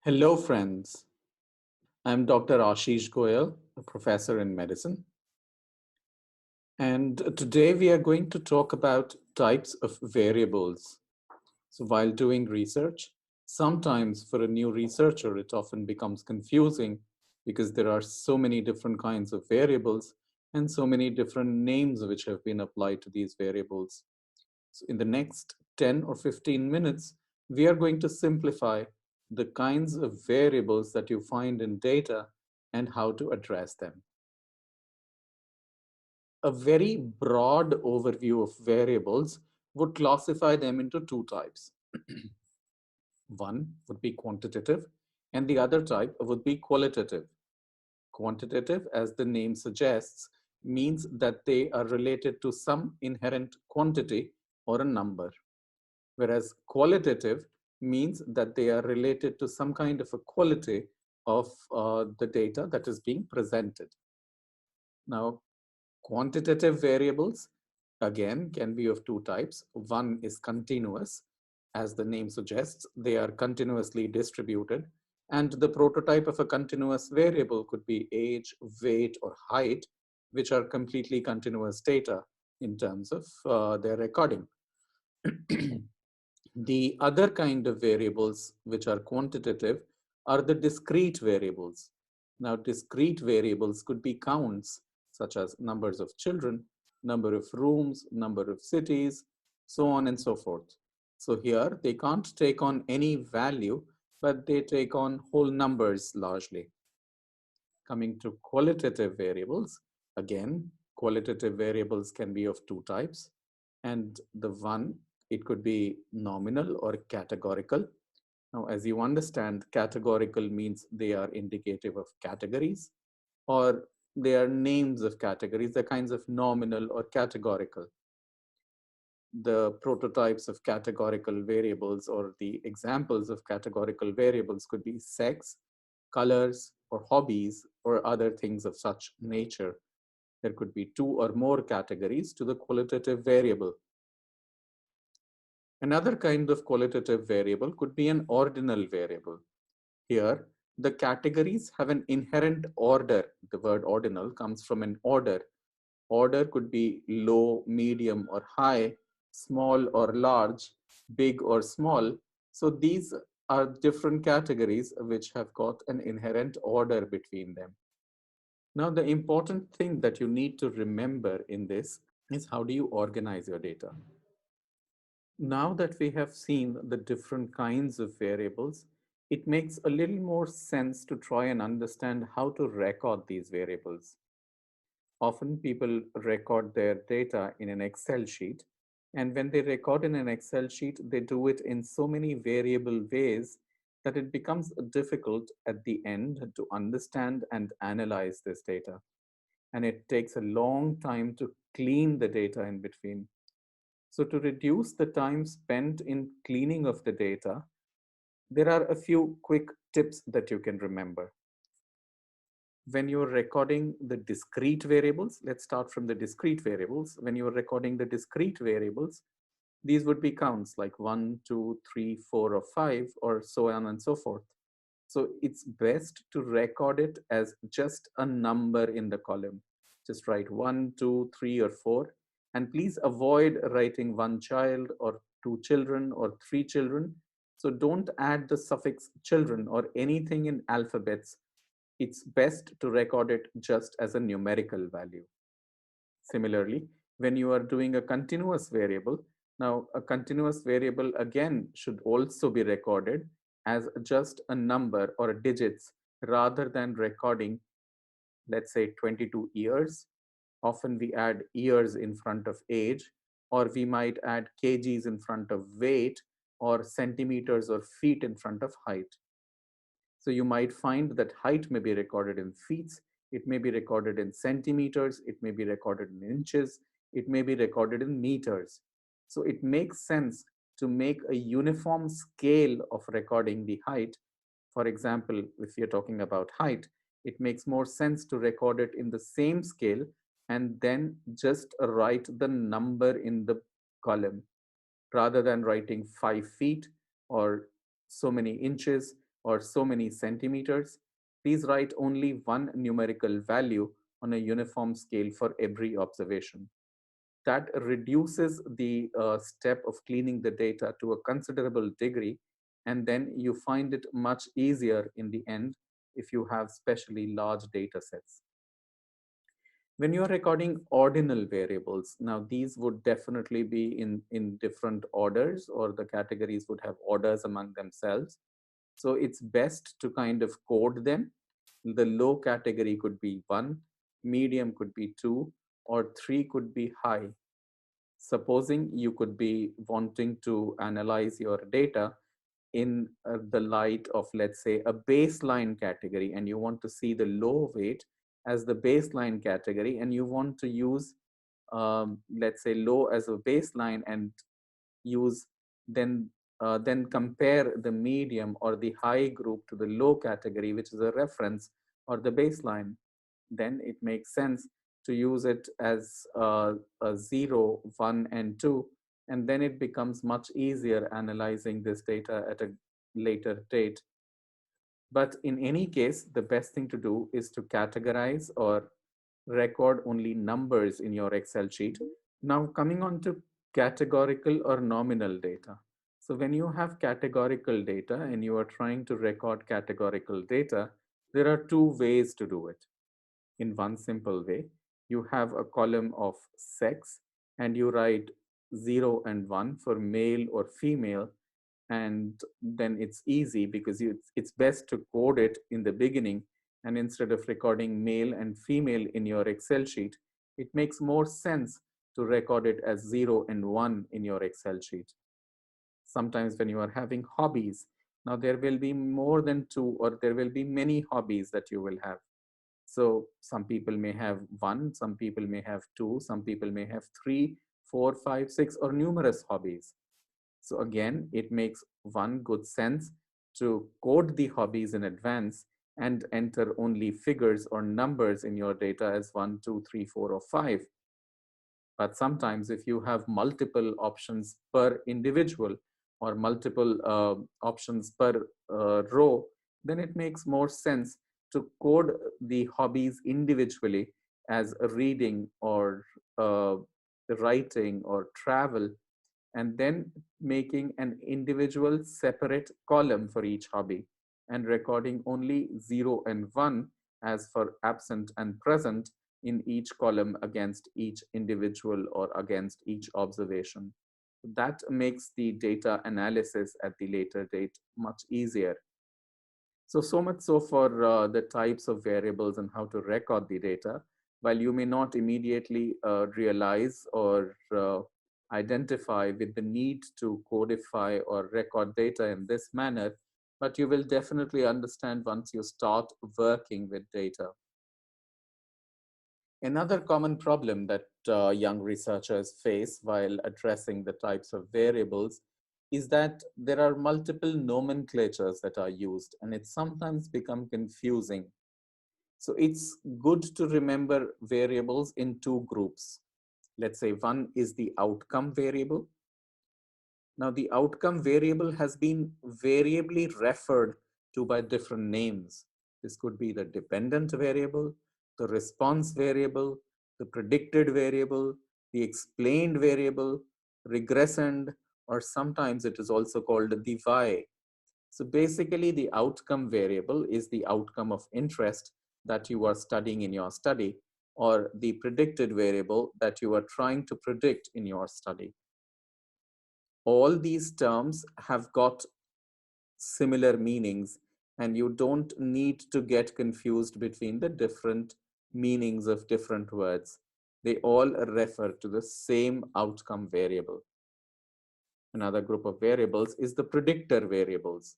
Hello, friends. I'm Dr. Ashish Goyal, a professor in medicine. And today we are going to talk about types of variables. So, while doing research, sometimes for a new researcher, it often becomes confusing because there are so many different kinds of variables and so many different names which have been applied to these variables. So in the next 10 or 15 minutes, we are going to simplify the kinds of variables that you find in data and how to address them. A very broad overview of variables would classify them into two types. One would be quantitative, and the other type would be qualitative. Quantitative, as the name suggests, means that they are related to some inherent quantity or a number, whereas qualitative means that they are related to some kind of a quality of the data that is being presented. Now, quantitative variables, again, can be of two types. One is continuous. As the name suggests, they are continuously distributed. And the prototype of a continuous variable could be age, weight, or height, which are completely continuous data in terms of their recording. The other kind of variables which are quantitative are the discrete variables. Now, discrete variables could be counts such as numbers of children, number of rooms, number of cities, so on and so forth. So here they can't take on any value, but they take on whole numbers largely. Coming to qualitative variables, again, qualitative variables can be of two types. And the one, it could be nominal or categorical. Now, as you understand, categorical means they are indicative of categories, or they are names of categories. They're kinds of nominal or categorical. The prototypes of categorical variables or the examples of categorical variables could be sex, colors, or hobbies, or other things of such nature. There could be two or more categories to the qualitative variable. Another kind of qualitative variable could be an ordinal variable. Here, the categories have an inherent order. The word ordinal comes from an order. Order could be low, medium, or high, small or large, big or small. So these are different categories which have got an inherent order between them. Now, the important thing that you need to remember in this is how do you organize your data? Now that we have seen the different kinds of variables, it makes a little more sense to try and understand how to record these variables. Often people record their data in an Excel sheet, and when they record in an Excel sheet, they do it in so many variable ways that it becomes difficult at the end to understand and analyze this data. And it takes a long time to clean the data in between. So to reduce the time spent in cleaning of the data, there are a few quick tips that you can remember. When you're recording the discrete variables, let's start from the discrete variables. When you're recording the discrete variables, these would be counts like 1, 2, 3, 4, or 5, or so on and so forth. So it's best to record it as just a number in the column. Just write 1, 2, 3, or 4. And please avoid writing one child or two children or three children. So don't add the suffix children or anything in alphabets. It's best to record it just as a numerical value. Similarly, when you are doing a continuous variable, now a continuous variable again should also be recorded as just a number or digits rather than recording, let's say 22 years. Often we add years in front of age, or we might add kgs in front of weight, or centimeters or feet in front of height. So you might find that height may be recorded in feet, it may be recorded in centimeters, it may be recorded in inches, it may be recorded in meters. So it makes sense to make a uniform scale of recording the height. For example, if you're talking about height, it makes more sense to record it in the same scale and then just write the number in the column rather than writing 5 feet or so many inches or so many centimeters. Please write only one numerical value on a uniform scale for every observation. That reduces the step of cleaning the data to a considerable degree, and then you find it much easier in the end if you have specially large data sets. When you're recording ordinal variables, now these would definitely be in different orders, or the categories would have orders among themselves. So it's best to kind of code them. The low category could be 1, medium could be 2, or 3 could be high. Supposing you could be wanting to analyze your data in the light of, let's say, a baseline category, and you want to see the low weight as the baseline category, and you want to use, let's say, low as a baseline, and use then compare the medium or the high group to the low category, which is a reference or the baseline. Then it makes sense to use it as a 0, 1, and 2, and then it becomes much easier analyzing this data at a later date. But in any case, the best thing to do is to categorize or record only numbers in your Excel sheet. Now, coming on to categorical or nominal data. So when you have categorical data and you are trying to record categorical data, there are two ways to do it. In one simple way, you have a column of sex and you write 0 and 1 for male or female, and then it's easy because it's best to code it in the beginning, and instead of recording male and female in your Excel sheet, it makes more sense to record it as 0 and 1 in your Excel sheet. Sometimes when you are having hobbies, now there will be more than two, or there will be many hobbies that you will have. So some people may have one, some people may have two, some people may have three, four, five, six, or numerous hobbies. So again, it makes one good sense to code the hobbies in advance and enter only figures or numbers in your data as 1, 2, 3, 4, or 5. But sometimes if you have multiple options per individual, or multiple options per row, then it makes more sense to code the hobbies individually as a reading or writing or travel, and then making an individual separate column for each hobby and recording only 0 and 1 as for absent and present in each column against each individual or against each observation. That makes the data analysis at the later date much easier. So much so for the types of variables and how to record the data. While you may not immediately realize or identify with the need to codify or record data in this manner, but you will definitely understand once you start working with data. Another common problem that young researchers face while addressing the types of variables is that there are multiple nomenclatures that are used, and it sometimes become confusing. So it's good to remember variables in two groups. Let's say one is the outcome variable. Now the outcome variable has been variably referred to by different names. This could be the dependent variable, the response variable, the predicted variable, the explained variable, regressand, or sometimes it is also called the Y. So basically the outcome variable is the outcome of interest that you are studying in your study, or the predicted variable that you are trying to predict in your study. All these terms have got similar meanings, and you don't need to get confused between the different meanings of different words. They all refer to the same outcome variable. Another group of variables is the predictor variables.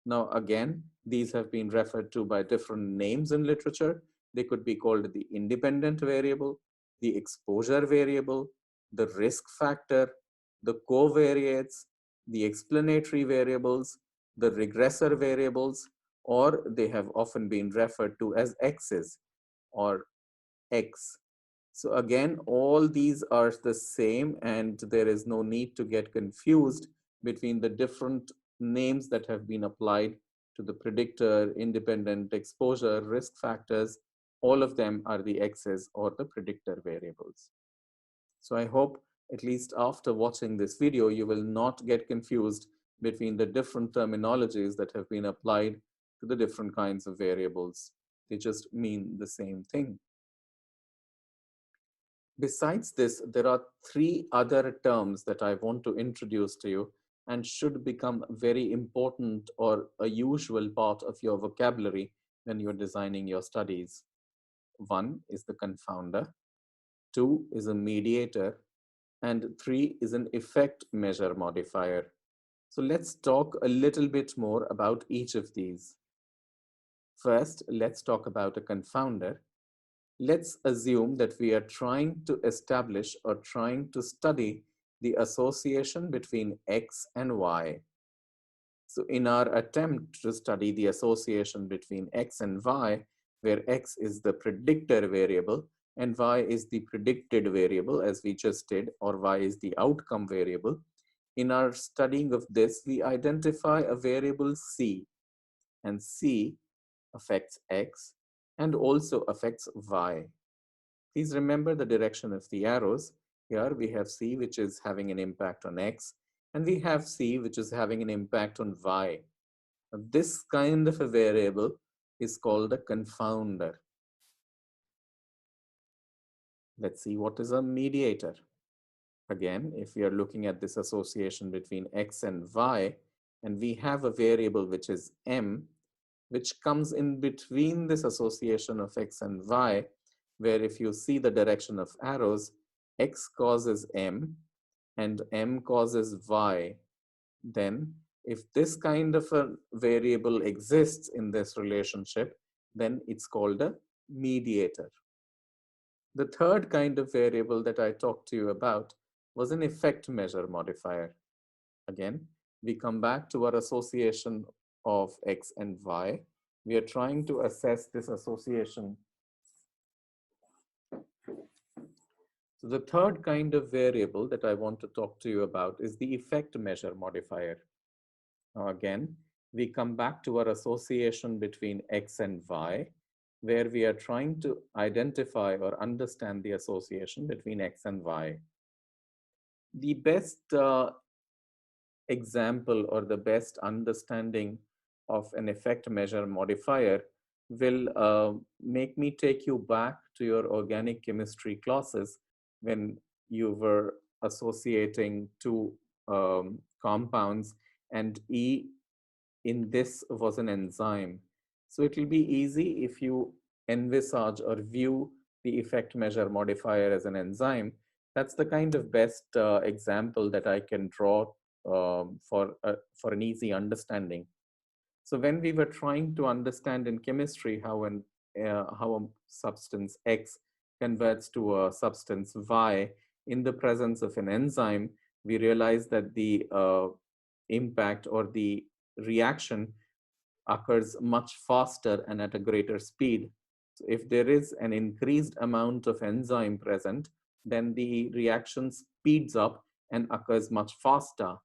Now, again, these have been referred to by different names in literature. They could be called the independent variable, the exposure variable, the risk factor, the covariates, the explanatory variables, the regressor variables, or they have often been referred to as X's or X. So again, all these are the same, and there is no need to get confused between the different names that have been applied to the predictor, independent exposure, risk factors. All of them are the X's or the predictor variables. So I hope at least after watching this video, you will not get confused between the different terminologies that have been applied to the different kinds of variables. They just mean the same thing. Besides this, there are three other terms that I want to introduce to you and should become very important or a usual part of your vocabulary when you're designing your studies. One is the confounder, two is a mediator, and three is an effect measure modifier. So let's talk a little bit more about each of these. First, let's talk about a confounder. Let's assume that we are trying to establish or trying to study the association between X and Y. So in our attempt to study the association between X and Y, where X is the predictor variable and Y is the predicted variable as we just did, or Y is the outcome variable, in our studying of this, we identify a variable C, and C affects X and also affects Y. Please remember the direction of the arrows. Here we have C, which is having an impact on X, and we have C, which is having an impact on Y. This kind of a variable is called a confounder. Let's see what is a mediator. Again, if we are looking at this association between X and Y, and we have a variable which is M, which comes in between this association of X and Y, where if you see the direction of arrows, X causes M and M causes Y. Then if this kind of a variable exists in this relationship, then it's called a mediator. The third kind of variable that I talked to you about was an effect measure modifier. Again, we come back to our association of X and Y. We are trying to assess this association. So the third kind of variable that I want to talk to you about is the effect measure modifier. Now again, we come back to our association between X and Y, where we are trying to identify or understand the association between X and Y. The best example or the best understanding of an effect measure modifier will make me take you back to your organic chemistry classes when you were associating two compounds, and E in this was an enzyme. So it will be easy if you envisage or view the effect measure modifier as an enzyme. That's the kind of best example that I can draw for an easy understanding. So when we were trying to understand in chemistry how a substance X converts to a substance Y in the presence of an enzyme, we realized that the impact or the reaction occurs much faster and at a greater speed. So if there is an increased amount of enzyme present, then the reaction speeds up and occurs much faster.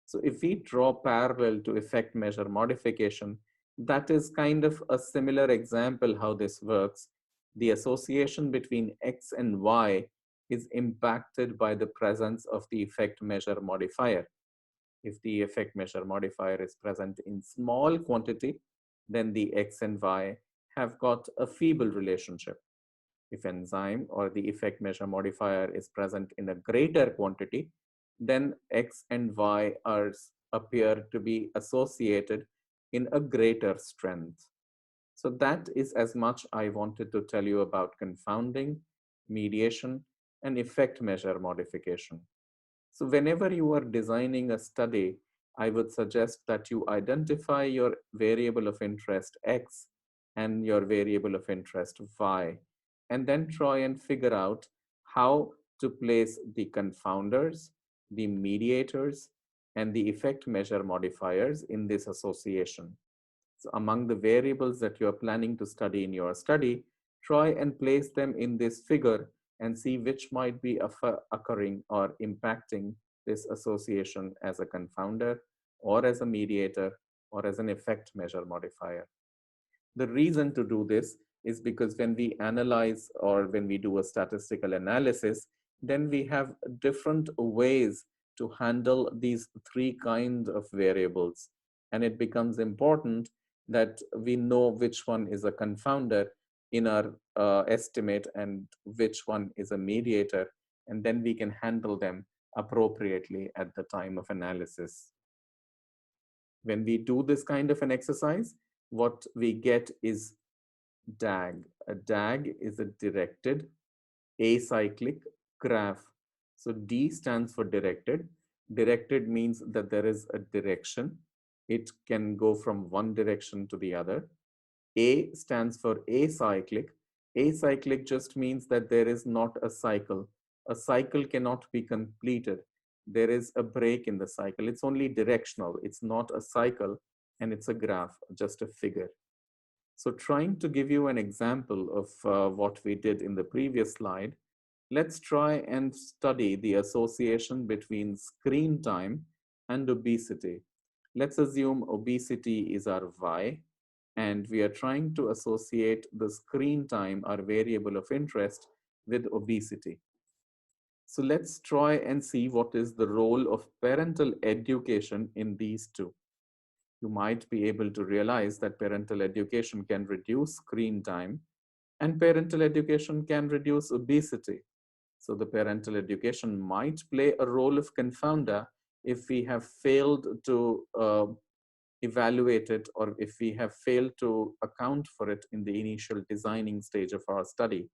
So if we draw parallel to effect measure modification, that is kind of a similar example how this works. The association between X and Y is impacted by the presence of the effect measure modifier. If the effect measure modifier is present in small quantity, then the X and Y have got a feeble relationship. If enzyme or the effect measure modifier is present in a greater quantity, then X and Y appear to be associated in a greater strength. So that is as much I wanted to tell you about confounding, mediation, and effect measure modification. So whenever you are designing a study, I would suggest that you identify your variable of interest X and your variable of interest Y, and then try and figure out how to place the confounders, the mediators, and the effect measure modifiers in this association. So among the variables that you're planning to study in your study, try and place them in this figure and see which might be occurring or impacting this association as a confounder or as a mediator or as an effect measure modifier. The reason to do this is because when we analyze or when we do a statistical analysis, then we have different ways to handle these three kinds of variables. And it becomes important that we know which one is a confounder in our estimate and which one is a mediator, and then we can handle them appropriately at the time of analysis. When we do this kind of an exercise, what we get is DAG. A DAG is a directed acyclic graph. So D stands for directed. Directed means that there is a direction. It can go from one direction to the other. A stands for acyclic. Acyclic just means that there is not a cycle. A cycle cannot be completed. There is a break in the cycle. It's only directional. It's not a cycle, and it's a graph, just a figure. So trying to give you an example of what we did in the previous slide, let's try and study the association between screen time and obesity. Let's assume obesity is our Y, and we are trying to associate the screen time, our variable of interest, with obesity. So let's try and see what is the role of parental education in these two. You might be able to realize that parental education can reduce screen time and parental education can reduce obesity. So the parental education might play a role of confounder if we have failed to evaluate it, or if we have failed to account for it in the initial designing stage of our study.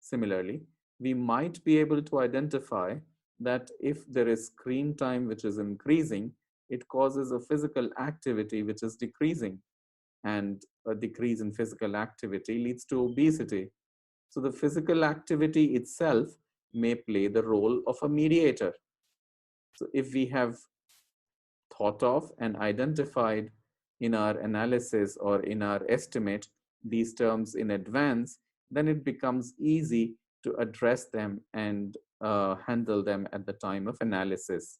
Similarly, we might be able to identify that if there is screen time which is increasing, it causes a physical activity which is decreasing, and a decrease in physical activity leads to obesity. So the physical activity itself may play the role of a mediator. So if we have thought of and identified in our analysis or in our estimate these terms in advance, then it becomes easy to address them and handle them at the time of analysis.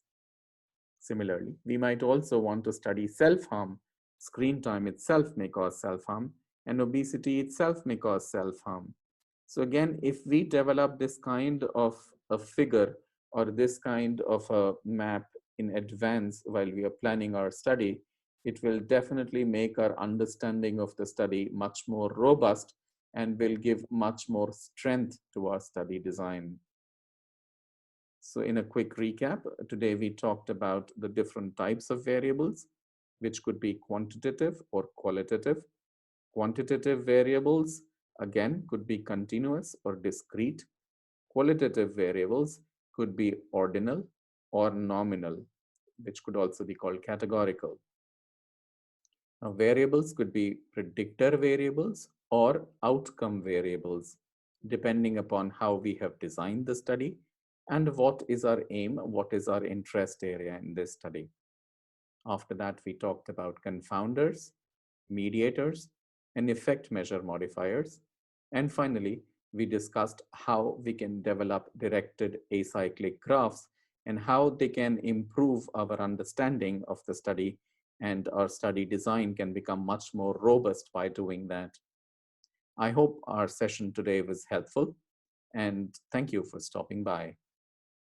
Similarly, we might also want to study self-harm. Screen time itself may cause self-harm, and obesity itself may cause self-harm. So again, if we develop this kind of a figure or this kind of a map in advance while we are planning our study, it will definitely make our understanding of the study much more robust and will give much more strength to our study design. So in a quick recap, today we talked about the different types of variables, which could be quantitative or qualitative. Quantitative variables, again, could be continuous or discrete. Qualitative variables could be ordinal or nominal, which could also be called categorical. Now, variables could be predictor variables or outcome variables, depending upon how we have designed the study and what is our aim, what is our interest area in this study. After that, we talked about confounders, mediators, and effect measure modifiers. And finally, we discussed how we can develop directed acyclic graphs and how they can improve our understanding of the study, and our study design can become much more robust by doing that. I hope our session today was helpful, and thank you for stopping by.